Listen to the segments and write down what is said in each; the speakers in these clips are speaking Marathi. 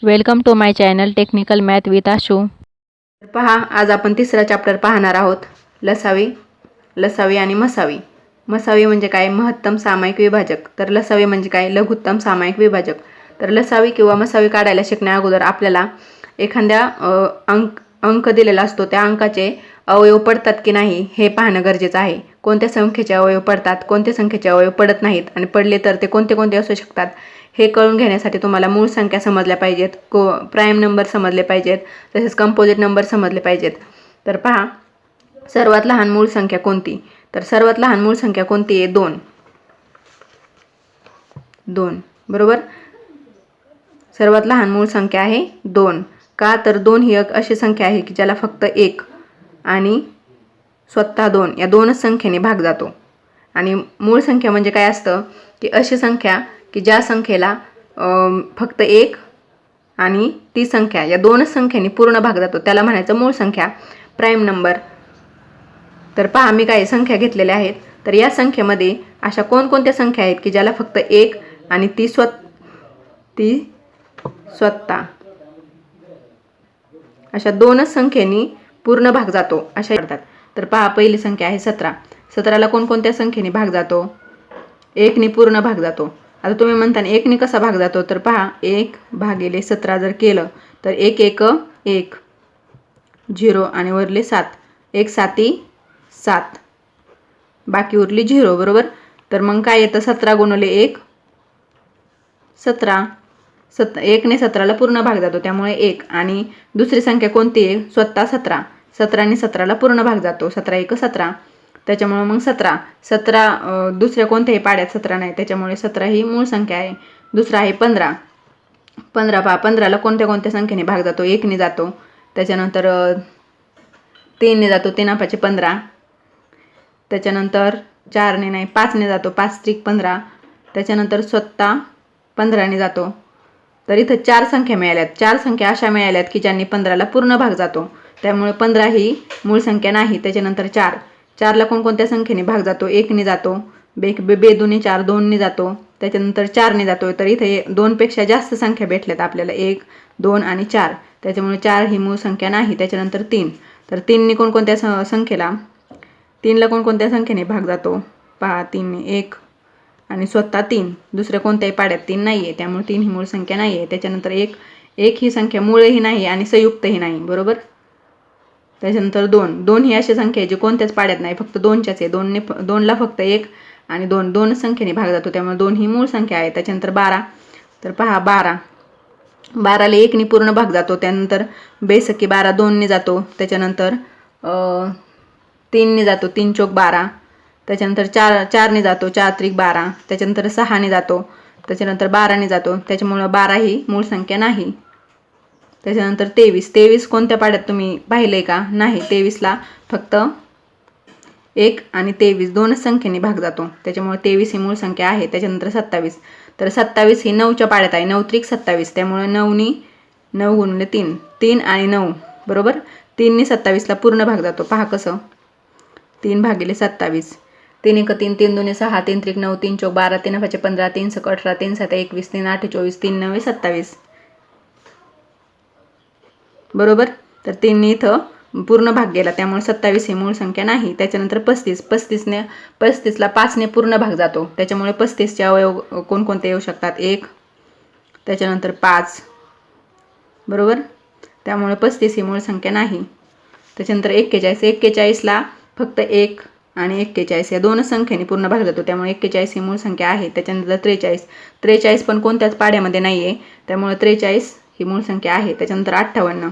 Welcome to my channel technical math with Ashu. पहा, आज आपण तिसरा चॅप्टर पाहणार आहोत. लसावी, लसावी आणि मसावी. मसावी म्हणजे काय? महत्तम सामायिक विभाजक. तर लसावी म्हणजे काय? लघुत्तम सामायिक विभाजक. तर लसावी किंवा मसावी काढायला शिकण्या अगोदर आपल्याला एखाद्या अंक दिलेला असतो, त्या अंकाचे अवयव पडतात की नाही हे पाहणं गरजेचं आहे. कोणत्या संख्येचे अवयव पडतात, कोणत्या संख्येचे अवयव पडत नाहीत आणि पडले तर ते कोणते कोणते असू शकतात हे कळून घेण्यासाठी तुम्हाला मूळ संख्या समजल्या पाहिजेत, प्राईम नंबर समजले पाहिजेत, तसेच कंपोजिट नंबर समजले पाहिजेत. तर पहा, सर्वात लहान मूळ संख्या कोणती? तर सर्वात लहान मूळ संख्या कोणती आहे? 2. 2 बरोबर. सर्वात लहान मूळ संख्या आहे 2. का? तर 2 ही एक अशी संख्या आहे की ज्याला फक्त 1 आणि स्वतः 2 या दोनच संख्येने भाग जातो. आणि मूळ संख्या म्हणजे काय असतं की अशी संख्या की ज्या संख्येला फक्त 1 आणि ती संख्या या दोनच संख्येने पूर्ण भाग जातो, त्याला म्हणायचं मूळ संख्या, प्राईम नंबर. तर पहा, मी काही संख्या घेतलेल्या आहेत. तर या संख्येमध्ये अशा कोणकोणत्या संख्या आहेत की ज्याला फक्त 1 आणि ती स्वतः अशा दोनच संख्येने पूर्ण भाग जातो अशा करतात. तर पहा, पहिली संख्या आहे 17. 17ला कोणकोणत्या संख्येने भाग जातो? 1 ने पूर्ण भाग जातो. आता तुम्ही म्हणता 1 ने कसा भाग जातो? तर पहा, 1 भागिले 17 जर केलं तर 1 1 1 0 आणि वरले 7, 1 7 7, बाकी उरली 0 बरोबर. तर मग काय येतं? 17 गुणिले 1 17. 1 ने 17ला पूर्ण भाग जातो, त्यामुळे 1. आणि दुसरी संख्या कोणती आहे? स्वतः 17. 17 ने 17ला पूर्ण भाग जातो, 17 1 17. त्याच्यामुळे मग 17 दुसऱ्या कोणत्याही पाड्यात 17 नाही, त्याच्यामुळे 17 ही मूळ संख्या आहे. दुसरा आहे 15. 15 पहा, 15ला कोणत्या कोणत्या संख्येने भाग जातो? 1 ने जातो, त्याच्यानंतर 3 ने जातो, 3 5 15, त्याच्यानंतर 4 ने नाही, 5 ने जातो, 5 त्रिक 15, त्याच्यानंतर स्वतः 15 ने जातो. तर इथं 4 संख्या मिळाल्यात. 4 संख्या अशा मिळाल्यात की ज्यांनी 15ला पूर्ण भाग जातो, त्यामुळे 15 ही मूळ संख्या नाही. त्याच्यानंतर 4ला कोणकोणत्या संख्येने भाग जातो? 1 ने जातो, बेदुनी 4 2 ने जातो, त्याच्यानंतर 4 ने जातो. तर इथे 2 पेक्षा जास्त संख्या भेटल्यात आपल्याला, 1 2 आणि 4, त्याच्यामुळे 4 ही मूळ संख्या नाही. त्याच्यानंतर 3. तर 3 ने कोणकोणत्या संख्येला 3ला कोणकोणत्या संख्येने भाग जातो? पहा, 3 ने 1 आणि स्वतः 3. दुसऱ्या कोणत्याही पाड्यात 3 नाही आहे, त्यामुळे 3 ही मूळ संख्या नाही आहे. त्याच्यानंतर 1 ही संख्या मूळही नाही आणि संयुक्तही नाही बरोबर. त्याच्यानंतर 2 ही अशी संख्या आहे जी कोणत्याच पाड्यात नाही, फक्त 2च्याच आहे. 2ला फक्त 1 आणि 2 संख्येने भाग जातो, त्यामुळे 2 ही मूळ संख्या आहे. त्याच्यानंतर 12. तर पहा, 12ला 1 ने पूर्ण भाग जातो, त्यानंतर बेसकी 12 2 ने जातो, त्याच्यानंतर 3 ने जातो, 3 चौक 12, त्याच्यानंतर 4 ने जातो, 4 त्रिक 12, त्याच्यानंतर 6 ने जातो, त्याच्यानंतर 12 ने जातो, त्याच्यामुळे 12 ही मूळ संख्या नाही. त्याच्यानंतर 23 कोणत्या पाड्यात तुम्ही पाहिलंय का? नाही. 23ला फक्त 1 आणि 23 दोनच संख्येने भाग जातो, त्याच्यामुळे 23 ही मूळ संख्या आहे. त्याच्यानंतर 27. तर 27 ही 9च्या पाड्यात आहे, 9 त्रिक 27, त्यामुळे 9 गुणिले 3, 3 आणि 9 बरोबर. 3 ने 27ला पूर्ण भाग जातो. पहा कसं, 3 भागिले 27, 3 1 3, 3 2 6, 3 त्रिक 9, 3 चौक 12, 3 5 15, 3 6 18, 3 7 21, 3 8 24, 3 9 27 बरोबर. तर 3 ने इथं पूर्ण भाग गेला, त्यामुळे 27 ही मूळ संख्या नाही. त्याच्यानंतर 35ला 5 ने पूर्ण भाग जातो, त्याच्यामुळे 35चे अवयव कोणकोणते येऊ शकतात? 1, त्याच्यानंतर 5 बरोबर, त्यामुळे 35 ही मूळ संख्या नाही. त्याच्यानंतर 41ला फक्त 1 आणि 41 या दोनच संख्येने पूर्ण भाग जातो, त्यामुळे 41 ही मूळ संख्या आहे. त्याच्यानंतर 43 पण कोणत्याच पाड्यामध्ये नाही आहे, त्यामुळे 43 ही मूळ संख्या आहे. त्याच्यानंतर 58.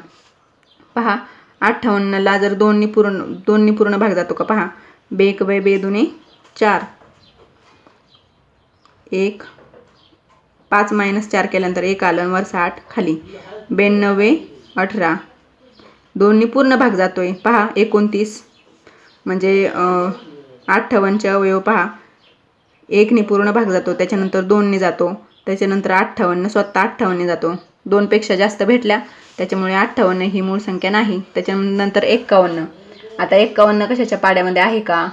पहा, 58ला जर 2 ने पूर्ण भाग जातो का? पहा, 1 2 4, 1 5 - 4 केल्यानंतर 1 आलं, वर 8 खाली, 92 18, 2 ने पूर्ण भाग जातोय. पहा, 29 म्हणजे 58चे अवयव पहा, 1 ने पूर्ण भाग जातो, त्याच्यानंतर 2 ने जातो, त्याच्यानंतर 58 स्वतः 58 ने जातो. 2 पेक्षा जास्त भेटल्या, त्याच्यामुळे 58 ही मूळ संख्या नाही. त्याच्यानंतर 51. आता 51 कशाच्या पाड्यामध्ये आहे का?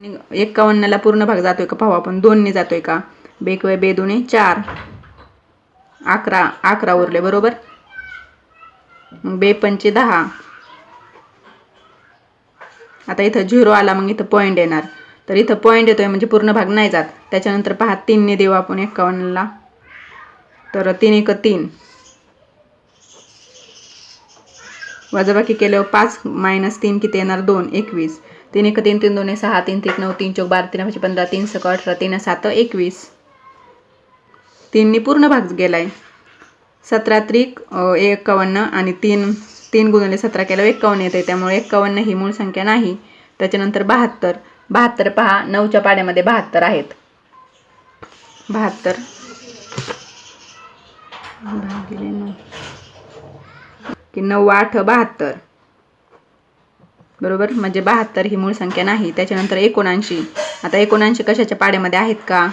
51ला पूर्ण भाग जातोय का पाहू आपण. 2ने जातोय का. बेक वे बे दोन्ही 4, 11 उरले बरोबर. मग बे पंचे 10. आता इथं 0 आला, मग इथं पॉईंट येणार. तर इथं पॉईंट येतोय म्हणजे पूर्ण भाग नाही जात. त्याच्यानंतर पहा 3ने देऊ आपण 51ला. तर 3 1 3. वजाबाकी केल्यावर 5 - 3 किती येणार 2 21. 3 1 3 3 2 6 3 3 9 3 4 12 3 5 15 3 6 18 3 7 21. 3 ने पूर्ण भाग गेलाय. 17 त्रिक 51 आणि 3 गुणिले 17 केल्यावर 51 येते. त्यामुळे 51 ही मूळ संख्या नाही. त्याच्यानंतर 72 पहा 9च्या पाड्यामध्ये 72 आहेत. 72 भागिले 9 की 9 8 72 बरोबर. म्हणजे 72 ही मूळ संख्या नाही. त्याच्यानंतर 79. आता 79 कशाच्या पाड्यामध्ये आहेत का.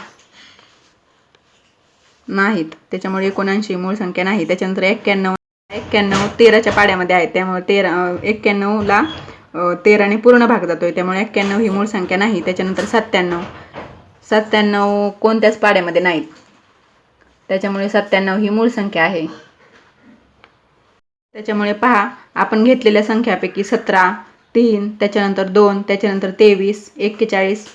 नाहीत. त्याच्यामुळे 79 मूळ संख्या नाही. त्याच्यानंतर 91 13च्या पाड्यामध्ये आहेत. त्यामुळे 91ला 13ने पूर्ण भाग जातोय. त्यामुळे 91 ही मूळ संख्या नाही. त्याच्यानंतर 97 कोणत्याच पाड्यामध्ये नाहीत. त्याच्यामुळे 97 ही मूळ संख्या आहे. त्याच्यामुळे पहा आपण घेतलेल्या संख्यापैकी 17, 3, त्याच्यानंतर 2, त्याच्यानंतर 23, 41,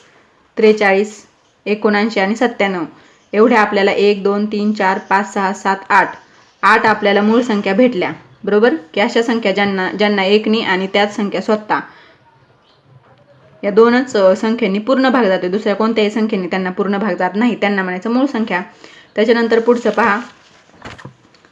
43, 79 आणि 97 एवढ्या आपल्याला 1 2 3 4 5 6 7 8 आपल्याला मूळ संख्या भेटल्या बरोबर. की अशा संख्या ज्यांना 1नी आणि त्याच संख्या स्वतः या दोनच संख्यांनी पूर्ण भाग जातो. दुसऱ्या कोणत्याही संख्येने त्यांना पूर्ण भाग जात नाही. त्यांना म्हणायचं मूळ संख्या. त्याच्यानंतर पुढचं पहा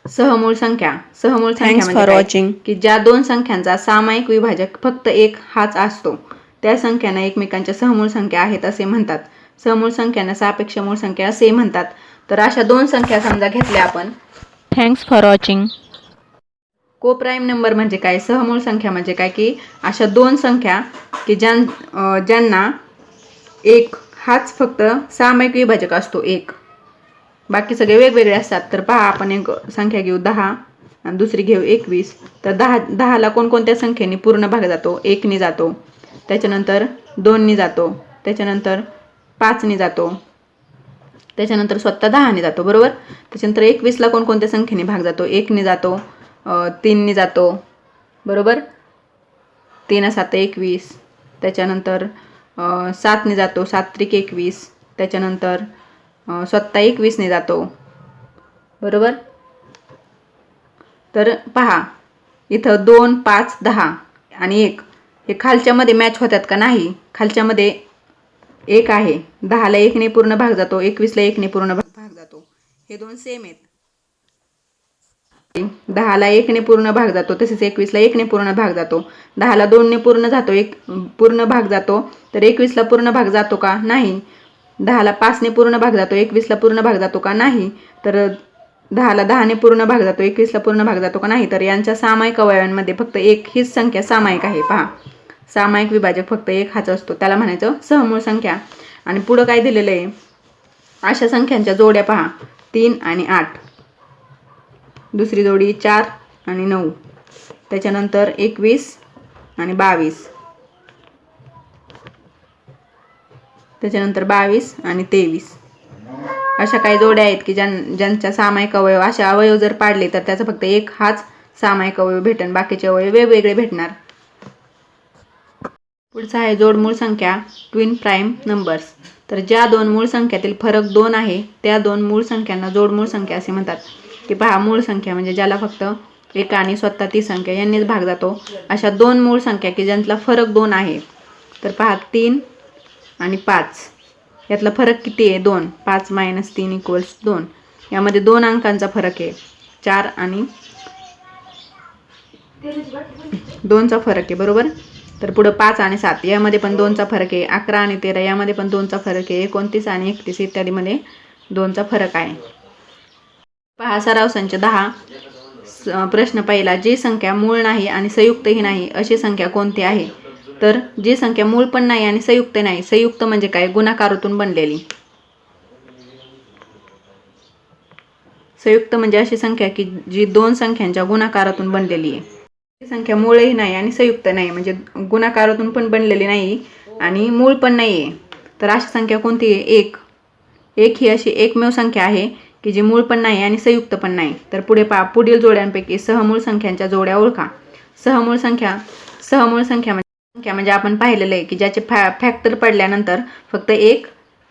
सहमूळ संख्या. सहमूळ संख्या म्हणजे की ज्या दोन संख्यांचा सामायिक विभाजक फक्त एक हाच असतो त्या संख्यांना एकमेकांच्या सहमूळ संख्या आहेत असे म्हणतात. सहमूळ संख्यांना सापेक्ष मूळ संख्या असे म्हणतात. तर अशा दोन संख्या समजा घेतल्या आपण. Thanks for watching. Coprime number म्हणजे काय. सहमूळ संख्या म्हणजे काय की अशा दोन संख्या की ज्यांना एक हाच फक्त सामायिक विभाजक असतो एक. बाकी सगळे वेगवेगळे असतात. तर पहा आपण एक संख्या घेऊ 10 आणि दुसरी घेऊ 21. तर 10ला कोणकोणत्या संख्येने पूर्ण भाग जातो. 1ने जातो. त्याच्यानंतर 2ने जातो. त्याच्यानंतर 5ने जातो. त्याच्यानंतर स्वतः 10ने जातो बरोबर. त्याच्यानंतर 21ला कोणकोणत्या संख्येने भाग जातो. 1ने जातो. 3ने जातो बरोबर. 3 7 21. त्याच्यानंतर 7ने जातो. 7 त्रिक 21. त्याच्यानंतर स्वतः 21ने जातो बरोबर. तर पहा इथं 2 5 10 आणि 1 हे खालच्यामध्ये मॅच होतात का नाही. खालच्यामध्ये 1 आहे. 10ला 1ने पूर्ण भाग जातो. 21ला 1ने पूर्ण भाग जातो. हे दोन सेम आहेत. 10ला 1ने पूर्ण भाग जातो. तसेच 21ला 1ने पूर्ण भाग जातो. 10ला 2ने पूर्ण जातो. पूर्ण भाग जातो. तर 21ला पूर्ण भाग जातो का नाही. 10ला 5ने पूर्ण भाग जातो. 21ला पूर्ण भाग जातो का नाही. तर 10ला 10ने पूर्ण भाग जातो. 21ला पूर्ण भाग जातो का नाही. तर यांच्या सामायिक अवयवांमध्ये फक्त एक हीच संख्या सामायिक आहे. पहा सामायिक विभाजक फक्त एक हाच असतो. त्याला म्हणायचं सहमूळ संख्या. आणि पुढं काय दिलेलं आहे. अशा संख्यांच्या जोड्या पहा 3 आणि 8. दुसरी जोडी 4 आणि 9. त्याच्यानंतर 21 आणि 22. त्याच्यानंतर 22 आणि 23. अशा काही जोड्या आहेत की ज्यांच्या सामायिक अवयव अशा अवयव जर पाडले तर त्याचा फक्त एक हाच सामायिक अवयव भेटेल. बाकीचे अवयव वेगवेगळे भेटणार. पुढचा आहे जोडमूळ संख्या ट्विन प्राईम नंबर्स. तर ज्या दोन मूळ संख्यातील फरक 2 आहे त्या दोन मूळ संख्यांना जोडमूळ संख्या असे म्हणतात. की पहा मूळ संख्या म्हणजे ज्याला फक्त एक आणि स्वतः ती संख्या यांनीच भाग जातो. अशा दोन मूळ संख्या की ज्यांचा फरक 2 आहे. तर पहा 3 आणि 5 यातला फरक किती आहे 2. 5 - 3 = 2. यामध्ये 2 अंकांचा फरक आहे. 4 आणि 2चा फरक आहे बरोबर. तर पुढं 5 आणि 7 यामध्ये पण 2चा फरक आहे. 11 आणि 13 यामध्ये पण 2चा फरक आहे. 29 आणि 31 इत्यादीमध्ये 2चा फरक आहे. पहा सराव संच 10. प्रश्न पहिला. जी संख्या मूळ नाही आणि संयुक्तही नाही अशी संख्या कोणती आहे. तर जी संख्या मूळ पण नाही आणि संयुक्त नाही. संयुक्त म्हणजे काय गुणाकारातून बनलेली. संयुक्त म्हणजे अशी संख्या की जी दोन संख्यांच्या गुणाकारातून बनलेली आहे. ही संख्या मूळही नाही आणि संयुक्त नाही म्हणजे गुणाकारातून पण बनलेली नाही आणि मूळ पण नाही आहे. तर अशी संख्या कोणती आहे? एक. एक ही अशी एकमेव संख्या आहे की जी मूळ पण नाही आणि संयुक्त पण नाही. तर पुढे पहा, पुढील जोड्यांपैकी सहमूळ संख्यांच्या जोड्या ओळखा. सहमूळ संख्या म्हणजे आपण पाहिलेलं आहे की ज्याचे फॅक्टर पडल्यानंतर फक्त एक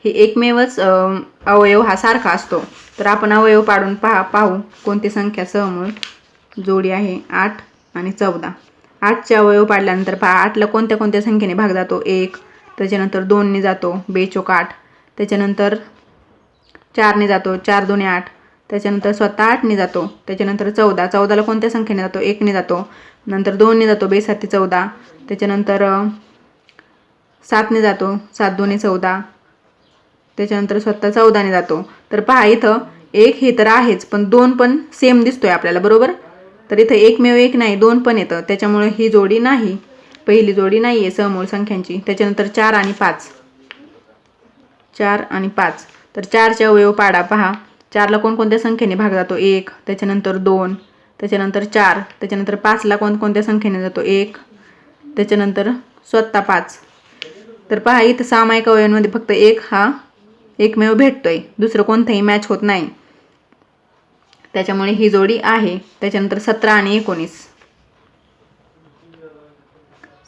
ही एकमेवच अवयव हा सारखा असतो. तर आपण अवयव पाडून पाहू कोणती संख्या सहमूळ जोडी आहे. 8 आणि 14. 8चे अवयव पाडल्यानंतर पहा 8ला कोणत्या कोणत्या संख्येने भाग जातो? 1, त्याच्यानंतर 2ने जातो, 2 चोक 8, त्याच्यानंतर 4ने जातो, 4 2 8, त्याच्यानंतर स्वतः 8ने जातो, त्याच्यानंतर 14ला कोणत्या संख्येने जातो? 1ने जातो, नंतर 2ने जातो, 2 7 14, त्याच्यानंतर 7ने जातो, 7 2 14, त्याच्यानंतर स्वतः 14ने जातो. तर पहा इथं 1 हे तर आहेच, पण 2 पण सेम दिसतोय आपल्याला, बरोबर. तर इथं एकमेव एक नाही, 2 पण येतं, त्याच्यामुळे ही जोडी नाही, पहिली जोडी नाही आहे सहमूळ संख्यांची. त्याच्यानंतर 4 आणि 5. 4 आणि 5. तर 4चे अवयव पाडा. पहा 4ला कोणकोणत्या संख्येने भाग जातो? 1, त्याच्यानंतर 2, त्याच्यानंतर 4, त्याच्यानंतर 5ला कोणकोणत्या संख्येने जातो? 1, त्याच्यानंतर स्वतः 5. तर पहा इथं सामायिक अवयवांमध्ये फक्त 1 हा एकमेव भेटतोय, दुसरं कोणतंही मॅच होत नाही, त्याच्यामुळे ही जोडी आहे. त्याच्यानंतर 17 आणि 19.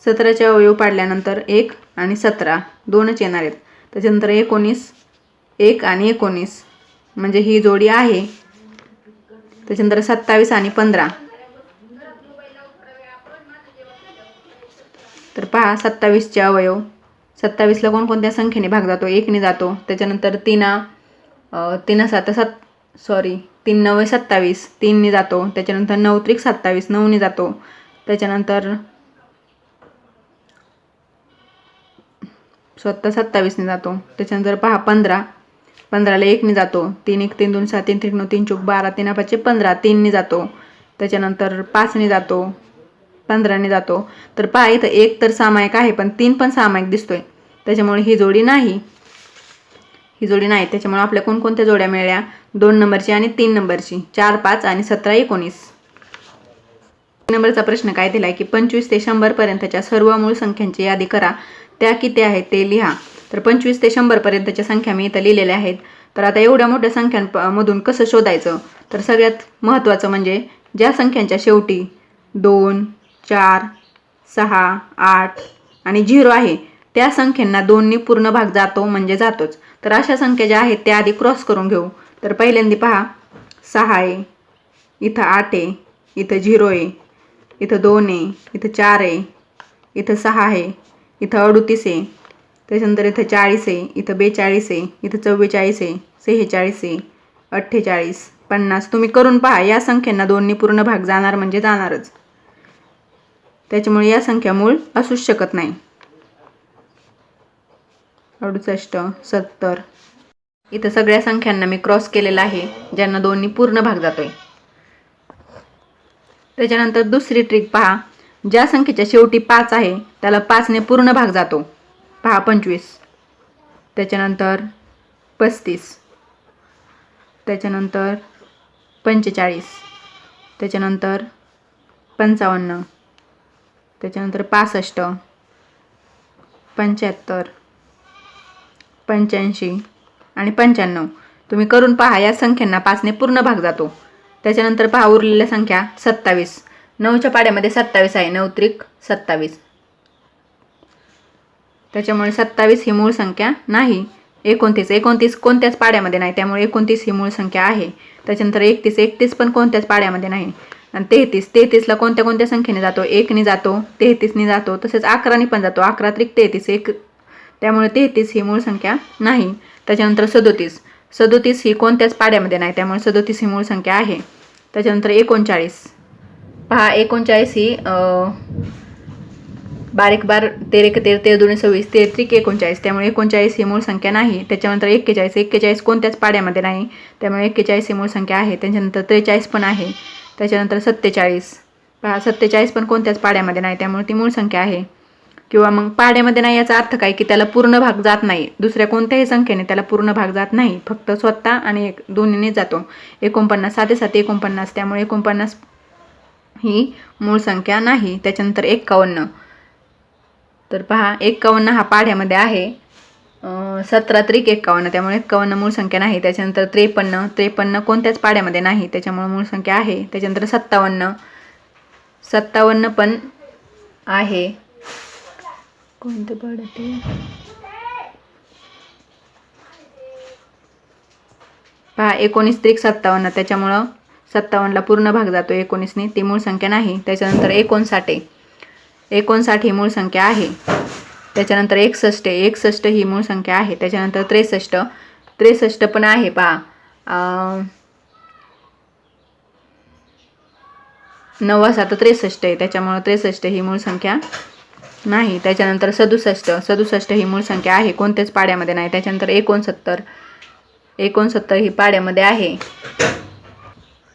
17चे अवयव पाडल्यानंतर 1 आणि 17 दोनच येणार आहेत. त्याच्यानंतर 19, 1 आणि 19 म्हणजे ही जोडी आहे. त्याच्यानंतर 27 आणि 15. तर पहा 27चे अवयव. 27ला कोणकोणत्या संख्येने भाग जातो? 1ने जातो, त्याच्यानंतर 3 9 27, 3ने जातो, त्याच्यानंतर 9 त्रिक 27, 9ने जातो, त्याच्यानंतर स्वतः 27ने जातो, त्याच्यानंतर पहा 15ला 1ने जातो, 3 1 3 2 7 3 3 9 3 चौक 12, 3 5 15, 3ने जातो, त्याच्यानंतर 5ने जातो, 15ने जातो. तर पहा इथं 1 तर सामायिक आहे, पण 3 पण सामायिक दिसतोय, त्याच्यामुळे ही जोडी नाही. त्याच्यामुळे आपल्या कोणकोणत्या जोड्या मिळाल्या? 2 नंबरची आणि 3 नंबरची. 4 5 आणि 17 19. 3 नंबरचा प्रश्न काय दिलाय की 25 ते 100 पर्यंतच्या सर्व मूळ संख्यांची यादी करा, त्या किती आहेत ते लिहा. तर 25 ते 100 पर्यंतच्या संख्या मी इथं लिहिलेल्या आहेत. तर आता एवढ्या मोठ्या संख्यांमधून कसं शोधायचं? तर सगळ्यात महत्त्वाचं म्हणजे ज्या संख्यांच्या शेवटी 2 4 6 8 आणि 0 आहे त्या संख्यांना 2ने पूर्ण भाग जातो म्हणजे जातोच. तर अशा संख्या ज्या आहेत त्या आधी क्रॉस करून घेऊ. तर पहिल्यांदा पहा 6 आहे, इथं 8 आहे, इथं 0 आहे, इथं 2 आहे, इथं 4 आहे, इथं 6 आहे, इथं 38 आहे, त्याच्यानंतर इथं 40 आहे, इथं 42 आहे, इथं 44 आहे, 46 आहे, 48 50. तुम्ही करून पहा, या संख्यांना 2ने पूर्ण भाग जाणार म्हणजे जाणारच, त्याच्यामुळे या संख्या मूळ असूच शकत नाही. 68 70. इथं सगळ्या संख्यांना मी क्रॉस केलेला आहे ज्यांना 2ने पूर्ण भाग जातोय. त्याच्यानंतर दुसरी ट्रिक पहा, ज्या संख्येच्या शेवटी 5 आहे त्याला 5ने पूर्ण भाग जातो. पहा 25, त्याच्यानंतर 35, त्याच्यानंतर 45, त्याच्यानंतर 55, त्याच्यानंतर 65, 75, 85 आणि 95. तुम्ही करून पहा, या संख्यांना 5ने पूर्ण भाग जातो. त्याच्यानंतर पहा उरलेल्या संख्या 27. 9च्या पाड्यामध्ये 27 आहे, 9 त्रिक 27, त्याच्यामुळे 27 ही मूळ संख्या नाही. 29 कोणत्याच पाड्यामध्ये नाही, त्यामुळे 29 ही मूळ संख्या आहे. त्याच्यानंतर 31 पण कोणत्याच पाड्यामध्ये नाही. आणि 33ला कोणत्या कोणत्या संख्येने जातो? 1ने जातो, 33ने जातो, तसेच 11ने पण जातो, 11 त्रिक 33 1, त्यामुळे 33 ही मूळ संख्या नाही. त्याच्यानंतर 37 ही कोणत्याच पाड्यामध्ये नाही, त्यामुळे 37 ही मूळ संख्या आहे. त्याच्यानंतर 39. पहा 39 ही बारीक 13 1 13 13 2 26 13 त्रिक 39, त्यामुळे 39 ही मूळ संख्या नाही. त्याच्यानंतर 41 कोणत्याच पाड्यामध्ये नाही, त्यामुळे 41 ही मूळ संख्या आहे. त्याच्यानंतर 43 पण आहे. त्याच्यानंतर 47. पहा 47 पण कोणत्याच पाड्यामध्ये नाही, त्यामुळे ती मूळ संख्या आहे. किंवा मग पाड्यामध्ये नाही याचा अर्थ काय की त्याला पूर्ण भाग जात नाही, दुसऱ्या कोणत्याही संख्येने त्याला पूर्ण भाग जात नाही, फक्त स्वतः आणि दोन्हीने जातो. 49 7 7 49, त्यामुळे 49 ही मूळ संख्या नाही. त्याच्यानंतर 51. तर पहा 51 हा पाढ्यामध्ये आहे. 17 त्रिक 51, त्यामुळे 51 मूळ संख्या नाही. त्याच्यानंतर 53 कोणत्याच पाढ्यामध्ये नाही, त्याच्यामुळे मूळ संख्या आहे. त्याच्यानंतर 57 पण आहे. कोणते पाढ्यात आहे? पहा 19 त्रिक 57, त्याच्यामुळं 57ला पूर्ण भाग जातो 19ने, ती मूळ संख्या नाही. त्याच्यानंतर 59 ही मूळ संख्या आहे. त्याच्यानंतर 61 ही मूळ संख्या आहे. त्याच्यानंतर 63 पण आहे. पहा 9 7 63 आहे, त्याच्यामुळे 63 ही मूळ संख्या नाही. त्याच्यानंतर 67 ही मूळ संख्या आहे, कोणत्याच पाड्यामध्ये नाही. त्याच्यानंतर 69 ही पाड्यामध्ये आहे.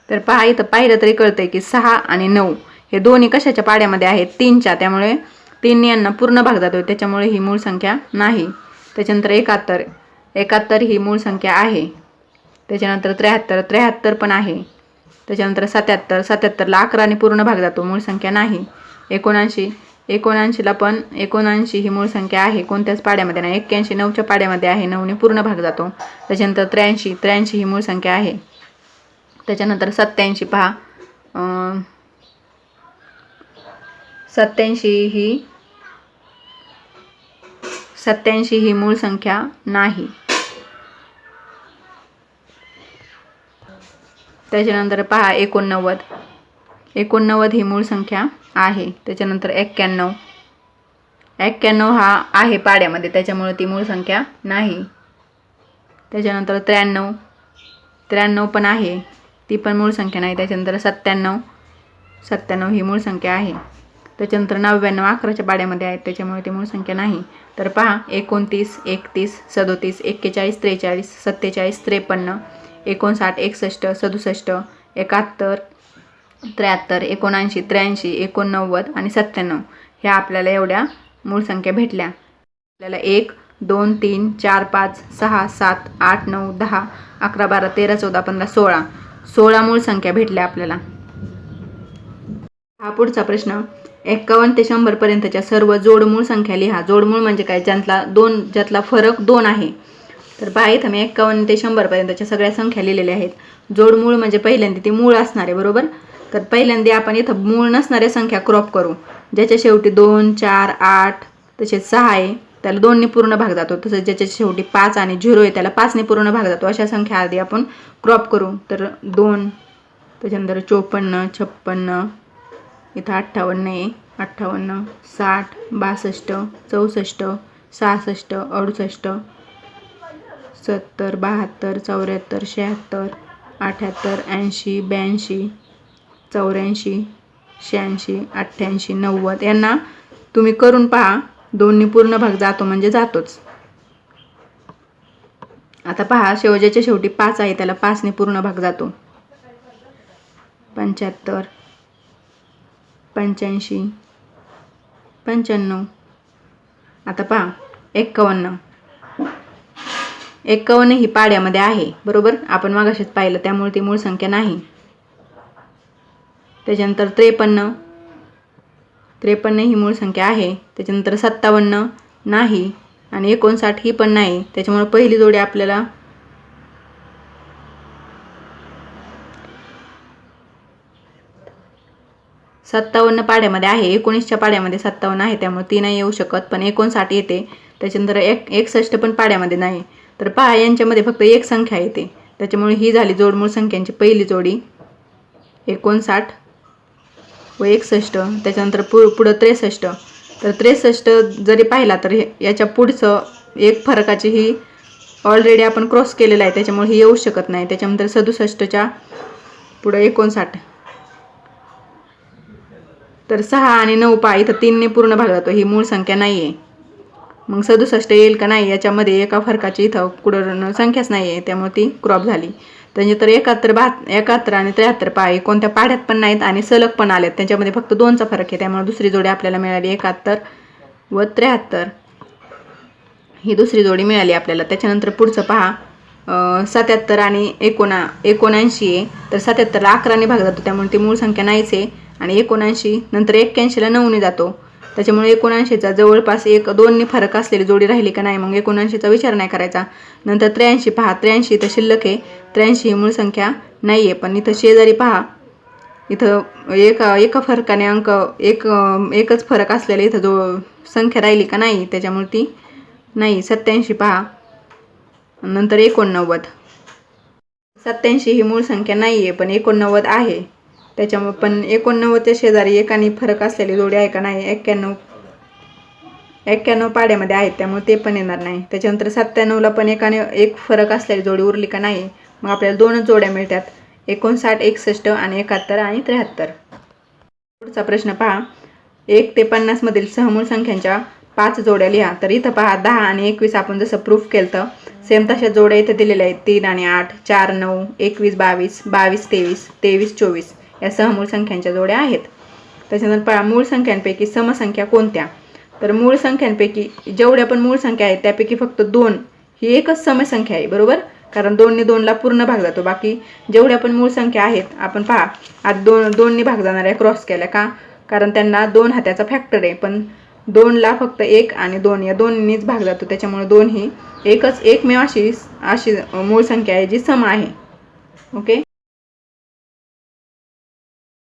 तर पहा इथं पाहिलं तरी कळतंय की 6 आणि 9 हे दोन्ही कशाच्या पाड्यामध्ये आहेत? 3च्या, त्यामुळे 3 यांना पूर्ण भाग जातो, त्याच्यामुळे ही मूळ संख्या नाही. त्याच्यानंतर 71 ही मूळ संख्या आहे. त्याच्यानंतर 73 पण आहे. त्याच्यानंतर 77ला 11ने पूर्ण भाग जातो, मूळ संख्या नाही. 79ला पण 79 ही मूळ संख्या आहे, कोणत्याच पाड्यामध्ये नाही. 81 9च्या पाड्यामध्ये आहे, 9ने पूर्ण भाग जातो. त्याच्यानंतर 83 ही मूळ संख्या आहे. त्याच्यानंतर 87 पहा 87 ही मूळ संख्या नाही. त्याच्यानंतर पहा 89 ही मूळ संख्या आहे. त्याच्यानंतर 91 हा आहे पाड्यामध्ये, त्याच्यामुळे ती मूळ संख्या नाही. त्याच्यानंतर 93 पण आहे, ती पण मूळ संख्या नाही. त्याच्यानंतर 97 ही मूळ संख्या आहे. त्याच्यानंतर 99 11च्या पाड्यामध्ये आहेत, त्याच्यामुळे ती मूळ संख्या नाही. तर पहा 29 31 37 41 43 47 53 59 61 67 71 73 79 83 89 आणि 97 ह्या आपल्याला एवढ्या मूळ संख्या भेटल्या. आपल्याला 1 2 3 4 5 6 7 8 9 10 11 12 13 14 15 16 मूळ संख्या भेटल्या आपल्याला. हा पुढचा प्रश्न. 51 ते 100 पर्यंतच्या सर्व जोडमूळ संख्या लिहा. जोडमूळ म्हणजे काय? ज्यातला फरक 2 आहे. तर पहा इथं मी 51 ते 100 पर्यंतच्या सगळ्या संख्या लिहिलेल्या आहेत. जोडमूळ म्हणजे पहिल्यांदा ती मूळ असणारे, बरोबर. तर पहिल्यांदा आपण इथं मूळ नसणाऱ्या संख्या क्रॉप करू. ज्याच्या शेवटी 2 4 8 तसेच 6 आहे त्याला 2ने पूर्ण भाग जातो. तसंच ज्याच्या शेवटी 5 आणि 0 आहे त्याला 5ने पूर्ण भाग जातो. अशा संख्या आधी आपण क्रॉप करू. तर 2, त्याच्यानंतर 54 56, इथं 58 आहे 58 60 62 64 66 68 70 72 74 76 78 80 82 84 86 88 90 यांना तुम्ही करून पहा. 2ने पूर्ण भाग जातो म्हणजे जातोच. आता पहा शेवटच्या शेवटी 5 आहे त्याला 5ने पूर्ण भाग जातो. 75 85 95. आता पहा 51 ही पाड्यामध्ये आहे, बरोबर. आपण मागाशीच पाहिलं, त्यामुळे ती मूळ संख्या नाही. त्याच्यानंतर 53 ही मूळ संख्या आहे. त्याच्यानंतर 57 नाही आणि 59 ही पण नाही. त्याच्यामुळे पहिली जोडी आपल्याला 57 पाड्यामध्ये आहे. 19च्या पाड्यामध्ये 57 आहे, त्यामुळे ती नाही येऊ शकत. पण 59 येते. त्याच्यानंतर 61 पण पाड्यामध्ये नाही. तर पहा यांच्यामध्ये फक्त एक संख्या येते, त्याच्यामुळे ही झाली जोडमूळ संख्यांची पहिली जोडी 59 व 61. त्याच्यानंतर पुढं 63. तर 63 जरी पाहिला तर याच्या पुढचं एक फरकाची ही ऑलरेडी आपण क्रॉस केलेला आहे, त्याच्यामुळे ही येऊ शकत नाही. त्याच्यानंतर 67च्या पुढं 59. तर 6 आणि 9 पहा इथं 3ने पूर्ण भाग जातो, ही मूळ संख्या नाही आहे. मग 67 येईल का नाही याच्यामध्ये एका फरकाची इथं कुठं संख्याच नाही आहे, त्यामुळे ती क्रॉप झाली. त्यानंतर 71 आणि 73 पहा कोणत्या पाड्यात पण नाहीत आणि सलग पण आलेत, त्यांच्यामध्ये फक्त 2चा फरक आहे. त्यामुळे दुसरी जोडी आपल्याला मिळाली 71 व 73 ही दुसरी जोडी मिळाली आपल्याला. त्याच्यानंतर पुढचं पहा 77 आणि 79 आहे. तर 77ला 11ने भाग जातो, त्यामुळे ती मूळ संख्या नाहीच आहे. आणि 79 नंतर 81ला 9ने जातो. त्याच्यामुळे 79चा जवळपास 1-2 फरक असलेली जोडी राहिली का नाही, मग 79चा विचार नाही करायचा. नंतर 83 पहा, 83 इथं शिल्लक आहे, 83 ही मूळ संख्या नाही आहे. पण इथं शेजारी पहा, इथं एका फरकाने एकच फरक असलेला इथं जो संख्या राहिली का नाही, त्याच्यामुळे ती नाही. 87 पहा, नंतर 89. 87 ही मूळ संख्या नाही आहे, पण 89 आहे. त्याच्यामुळे पण 89च्या शेजारी एकाने फरक असलेली जोडी आहे का नाही, 91 पाड्यामध्ये आहेत, त्यामुळे ते पण येणार नाही. त्याच्यानंतर 97ला पण एक फरक असलेली जोडी उरली का नाही, मग आपल्याला 2च जोड्या मिळतात, 59, 61 आणि 71 आणि 73. पुढचा प्रश्न पहा, 1 ते 50 मधील सहमूळ संख्यांच्या 5 जोड्या लिहा. तर इथं पहा 10 आणि 21 आपण जसं प्रूफ केलं तर सेम तशा जोड्या इथं दिलेल्या आहेत. 3 आणि 8, 4, 9, 21, 22, 22, 23, 23, 24 या सहमूळ संख्यांच्या जोड्या आहेत. त्याच्यानंतर पहा, मूळ संख्यांपैकी समसंख्या कोणत्या. तर मूळ संख्यांपैकी जेवढ्या पण मूळ संख्या आहेत त्यापैकी फक्त 2 ही एकच समसंख्या आहे, बरोबर. कारण 2 ने 2ला पूर्ण भाग जातो. बाकी जेवढ्या पण मूळ संख्या आहेत, आपण पहा आज 2 ने भाग जाणाऱ्या क्रॉस केल्या का, कारण त्यांना 2 हा त्याचा फॅक्टर आहे. पण 2ला फक्त 1 आणि 2 या दोन्हीच भाग जातो. त्याच्यामुळे 2 ही एकमेव अशी मूळ संख्या आहे जी सम आहे. ओके.